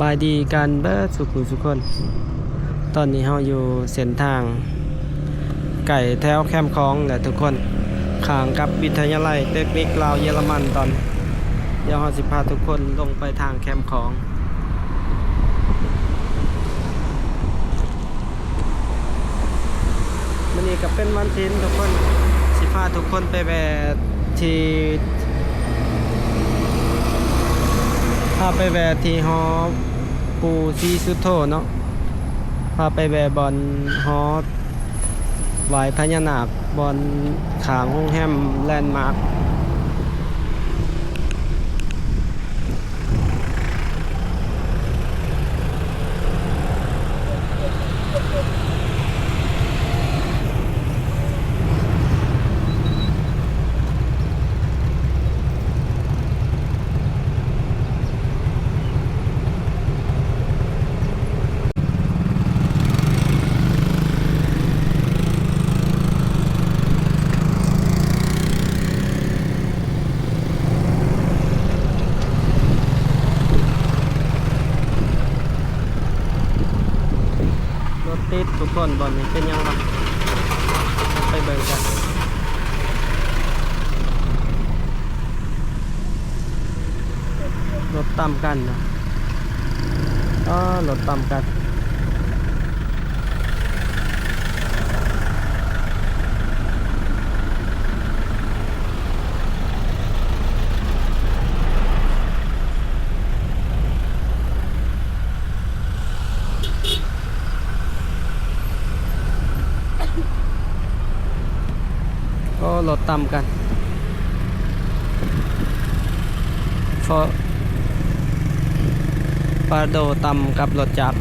บายดีกันเบิดสุขคน ตอนนี้เราอยู่เส้นทางไก่แถวแคมป์คลองแหละทุกคนข้างกับวิทยาลัยเทคนิคลาวเยอรมันตอนเดี๋ยวเราสิพาทุกคนลงไปทางแคมป์คลองวันนี้ก็เป็นวันศิลป์ทุกคนสิพาทุกคนไปแวะที่หอปูซีสุโธเนาะพาไปแวะบอนหอไหวพญานาคบอนขางห้องแฮมแลนด์มาร์ครถติดทุกคนบอนนี้เป็นยังไงไปเบิ่งกันรถต่ำกันนะรถต่ำกันรถต่ำกันฟอปาโดต่ำกับรถจักร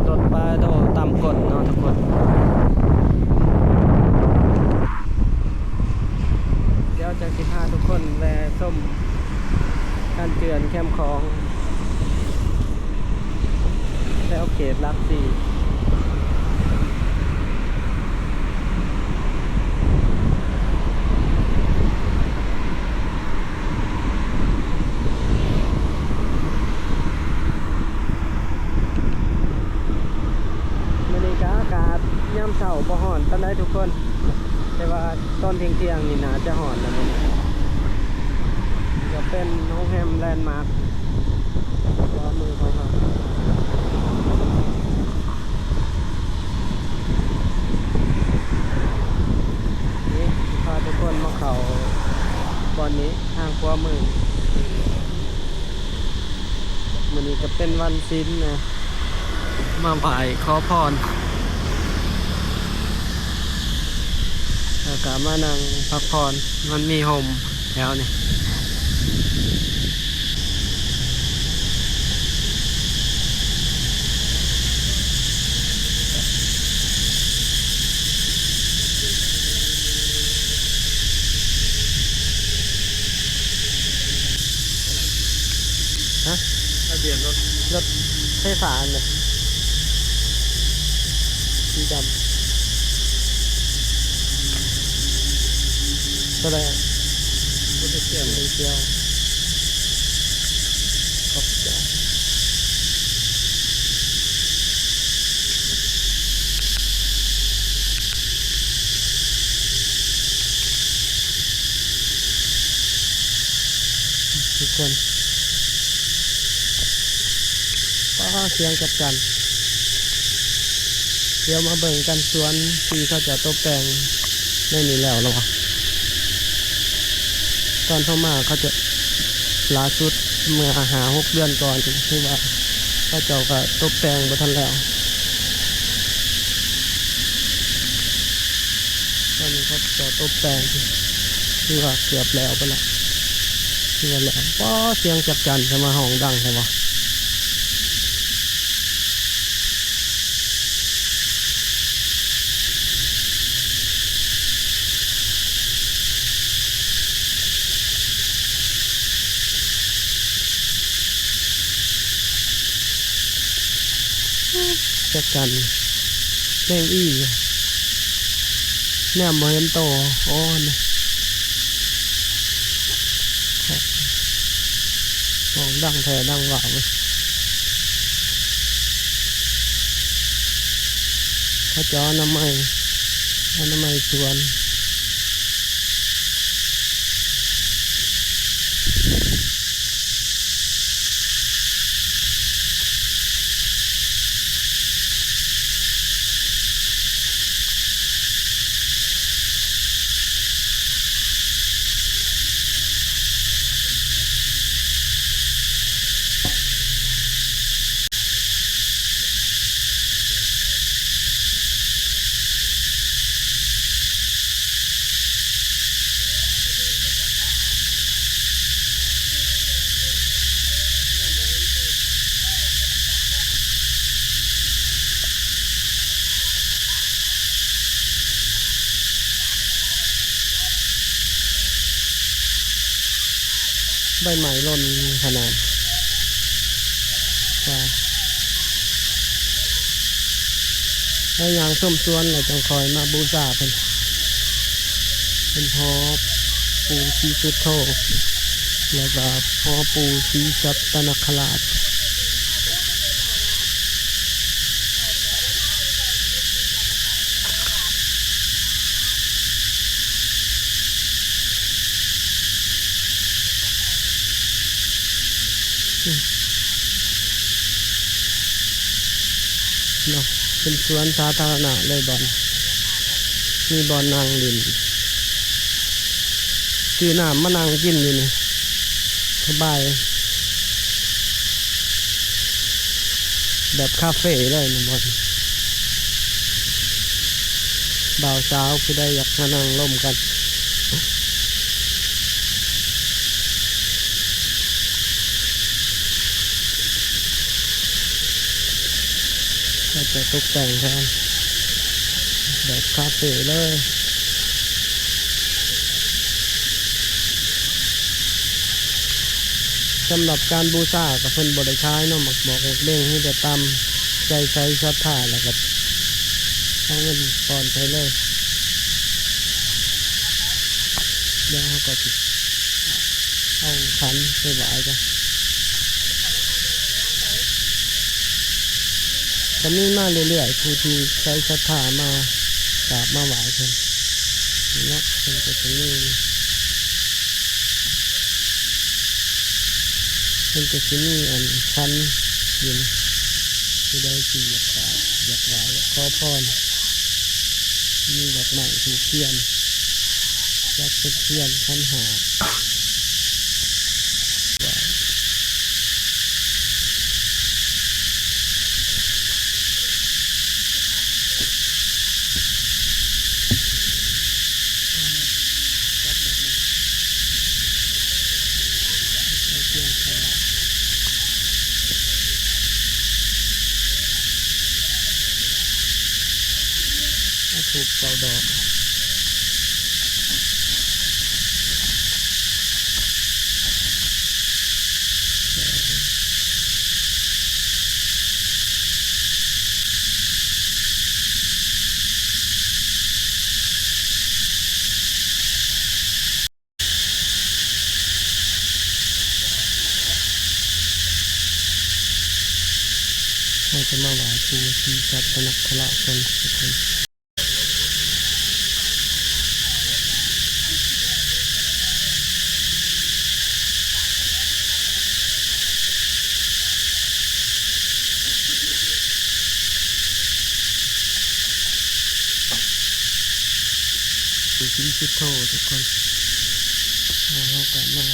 รถปาโดต่ำกดเนาะทุกคนเดี๋ยวจะสิพาทุกคนแวะส้มการเตือนแคมป์คลองแล้วเขตลักสี่มื้อนี้ก็อากาศยามเช้าบ่ร้อนปานใดทุกคนแต่ว่าตอนเที่ยงๆนี่น่าจะร้อนแล้วมื้อนี้ก็เป็นโรงแรมแลนด์มาร์คขวามือของเรานี่พาทุกคนมาเข้าบอนนี้ทางขวามือมื้อนี้ก็เป็นวันศิลป์นะมาไหว้ขอพรแล้วก็มานั่งพักผ่อนมันมีห่มแถวนี้ฮะทะเบียนรถไฟฟ้าเนี่ยสีดำก็ได้รถเที่ยวขอบใจทุกคนเสียงจัดกันเดี๋ยวมาเบิ่งกันสวนที่เขาจะตกแต่งได้นี่แล้วหรอตอนเข้ามาเขาจะล่าสุดเมื่อ6 เดือนก่อนที่ว่าเขาเจ้าก็ตกแต่งบ่ทันแล้วตอนนี้เขาจะตกแต่งที่ว่าเกือบแล้วไปแล้วที่ว่าแล้วเสียงจัดกันจะมาห้องดังใช่ปะ บ จักจันแม่งอี้แนมบ่เห็นโตโอ้นี่มองดังแท้ดังหวาวข้าจอน้ำไม้น้ำไม้สวนใบไม้ร่นขนาดว่าแล้วยางส้มสวนเลยจังคอยมาบูชาเป็นพอปูชีสุดโทแล้วก็พอปูชีจัตนคราชเนาะเป็นสวนสาธารณะเลยบอลมีบอลนางลินซื้อน้ำมะนางกินอยู่นี่สบายแบบคาเฟ่เลยนะบอลบ่าวสาวคือได้อยากมานั่งร่มกันก็จะตกแต่งแทนแบบคาเฟ่เลยสำหรับการบูชากับเพิ่นบริคายเนาะหมักบอกเล่งให้แต่ตามใจใช้ศรัทธาแล้วก็เอาเงินก่อนใช้เลยเดี๋ยวเขาก็จะเอาขันไปไหว้กันจะมีมาเรื่อยๆผู้ที่ใช้ศรัทธามากราบมาไหว้เพิ่นเนาะเพิ่นก็จะมีมันจะมีอันคันอยู่ที่ได้ที่อยากกราบอยากไหว้ขอพรมีดอกไม้ถูกเทียนจัดเป็นเทียนคันหาไหว้จัดแบบนี้เทียนคอถูกเป่าดอกเราจะมาไหว้ปูชีจัตนคราชกันทุกคนปูชีสุดโททุกคนเรากลับมา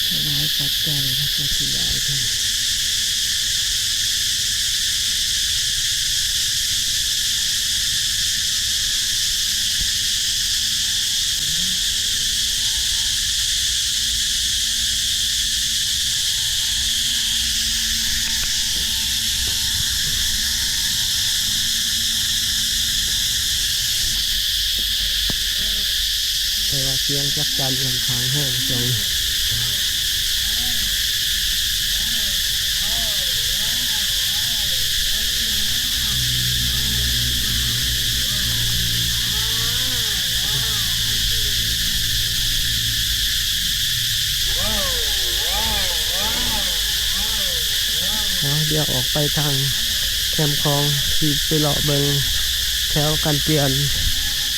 ถวายปัจจัยแล้วก็ถวายท่านแต่ว่าเสียงจักจันอย่างขางแห้งจัง เดี๋ยวออกไปทางแคมป์คลองที่ไปเลาะเบิงแถวกันเปลี่ยน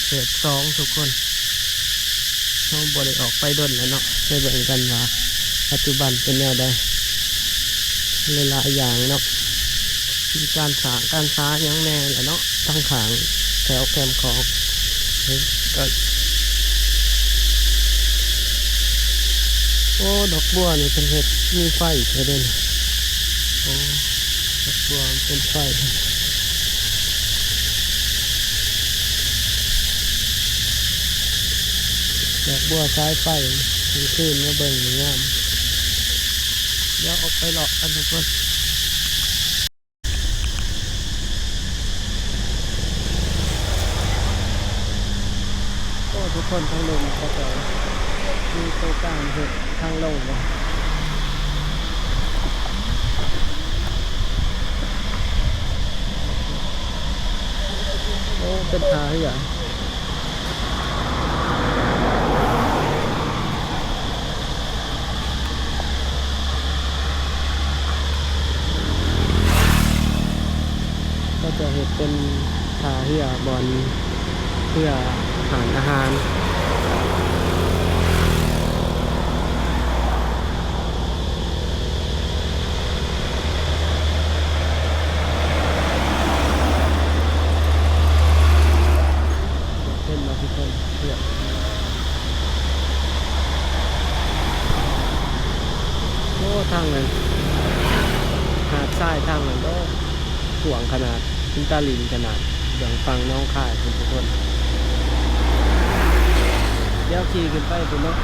เขต2ทุกคนน้องบ่ได้ออกไปดนแล้วเนาะไปเบิ่งกันว่าปัจจุบันเป็นแนวใดหลายๆอย่างเนาะมีการสร้างการช้ายังแน่แหละเนาะทั้งขางแถวแคมป์คลองก็โอ้ดอกบัวนี่เป็นเห็ดมีไฟใช่เด่นโอ้ดอกบัวเป็นไฟดอกบัวสายไฟมีคลื่นมาเบิ่งงามเดี๋ยวออกไปเลาะกันทุกคนโอ้ทุกคนทางลงก็จะมีโครงการเห็ดทางลงเลยโอ้เป็นทางใหญ่ก็จะเห็ดเป็นทาเหี่ยบอลเพื่ออาหารเป็นมาทุกคนเพื่อโอ้ทางนั้นหาดทรายทางนั้นก็สวงขนาดขึ้นตาลินขนาดอย่างฟังน้องข่ายทุกคนเดี๋ยวขี่ขึ้นไปเป็นเนาะ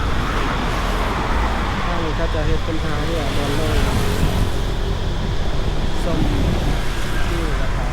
ทางนี้ก็จะเห็นเป็นทางที่บอลโลกส้มที่ราคา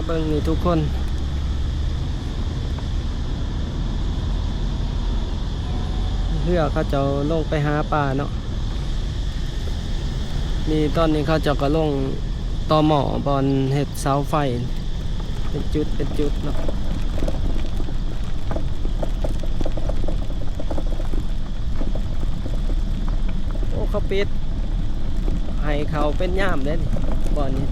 เบิ่งนี่ทุกคนเพื่อเขาจะลงไปหาปลาเนาะนี่ตอนนี้เขาจะก็ลงต่อหม้อบอลเห็ดเสาไฟเป็นจุดเป็นจุดเนาะโอ้เขาปิดให้เขาเป็นย่ามเด่นบอลนี้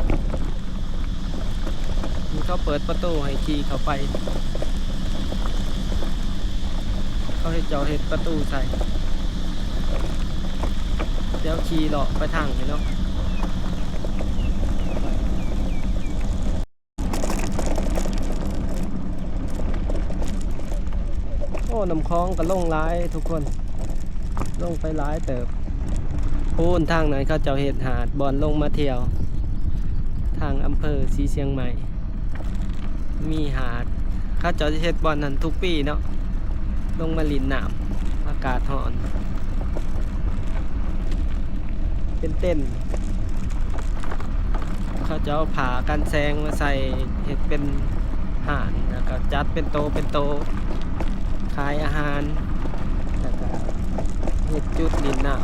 เขาเปิดประตูให้ขี่เข้าไปเขาให้เจาะเห็ดประตูใส่เดี๋ยวขี่เลาะไปทางนี้เนาะโอ้น้ำคลองก็ลงร้ายทุกคนลงไปร้ายเติบพูนทางไหนเขาเจาะเห็ดหาดบอลลงมาเที่ยวทางอำเภอศรีเชียงใหม่มีหาดเขาเจาะเห็ดบอลนั้นทุกปีเนาะลงมาลินน้ อากาศร้อนเป็นเต้นเขาจะเอาผ้ากันแสงมาใส่เห็ดเป็นห่านแล้วก็จัดเป็นโตเป็นโตขายอาหารแล้วก็เห็ดจุดดินน้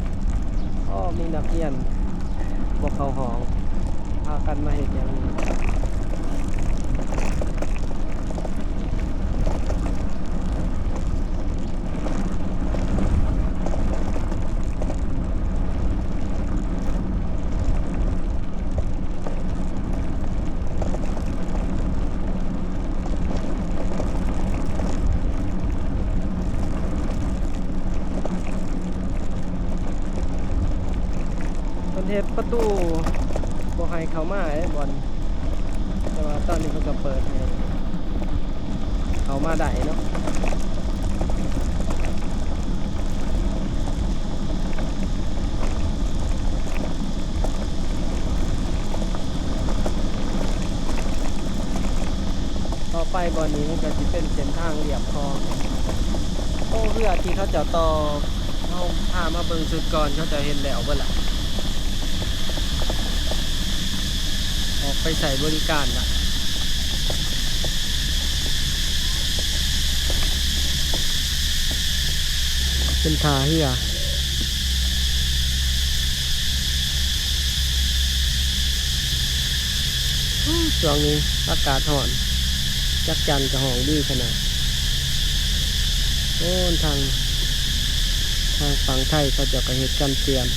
ำก็มีนักเรียนพวกเขาหองพากันมาเห็ดอย่างนี้เฮ็ดประตูบ่ให้เข้ามาไอ้บอลแต่ว่าตอนนี้เขาก็เปิดให้เข้ามาได้เนาะต่อไปบอลนี้มันก็จะเป็นเส้นทางเรียบคลองโอ้เรือที่เขาจะต่อเขาพามาเบิ่งสุดก่อนเขาจะเห็นแล้วเบิ่งล่ะออกไปใส่บริการละเป็นท่าเรือช่วงนี้อากาศร้อนจักจันกับห้องดีขนาดโอ้ทางฝั่งไทยเขาจะกระเฮ็ดกันเตือน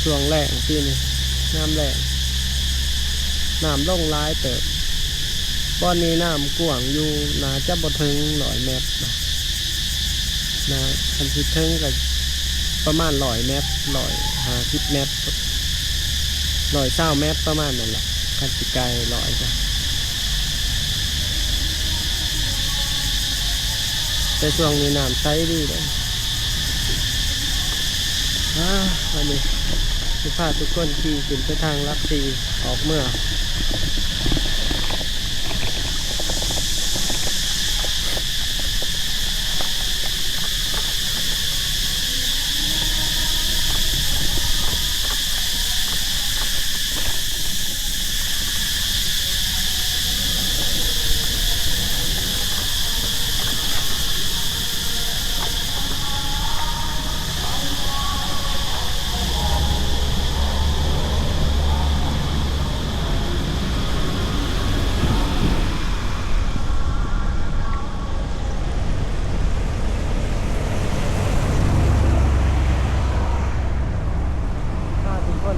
ช่วงแรกที่นี่น้ำแรงน้ำลงร้ายเติบบ่อนนี้น้ำกว้างอยู่น่าจะบ่ถึง100 เมตรนะคันสิถึงก็ประมาณ100 เมตร150 เมตร120 เมตรประมาณนั่นแหละคันสิไกล100จ้ะแต่ช่วงนี้น้ำใสดีเลยวันนี้จะพาทุกคนขี่ขึ้นไปทางลักซีออกเมื่อ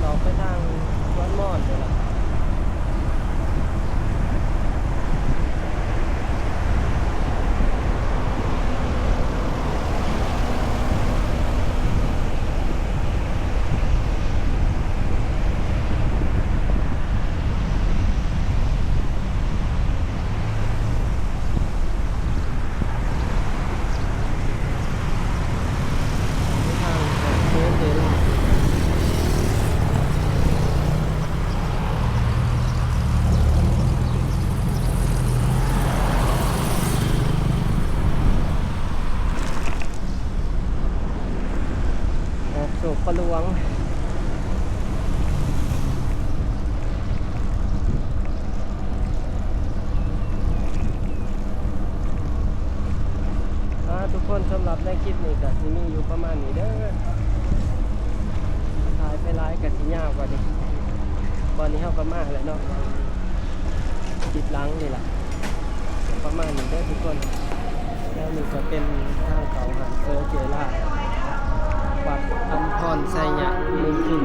ออกไปทางวันมอนเลยล่ะโศกปลวงทุกคนสำหรับในคลิปนี้ก็ที่มีอยู่ประมาณนี้เด้อถ่ายไปไลฟ์กับที่ยาวกว่านี้บอลนี้เข้าประมาณเลยเนาะจิตลังนี่แหละประมาณนี้เด้อทุกคนแล้วนี่ก็เป็นทางเขาหันเซอร์เจล่าวัดอัมพรไซยะมุงคุน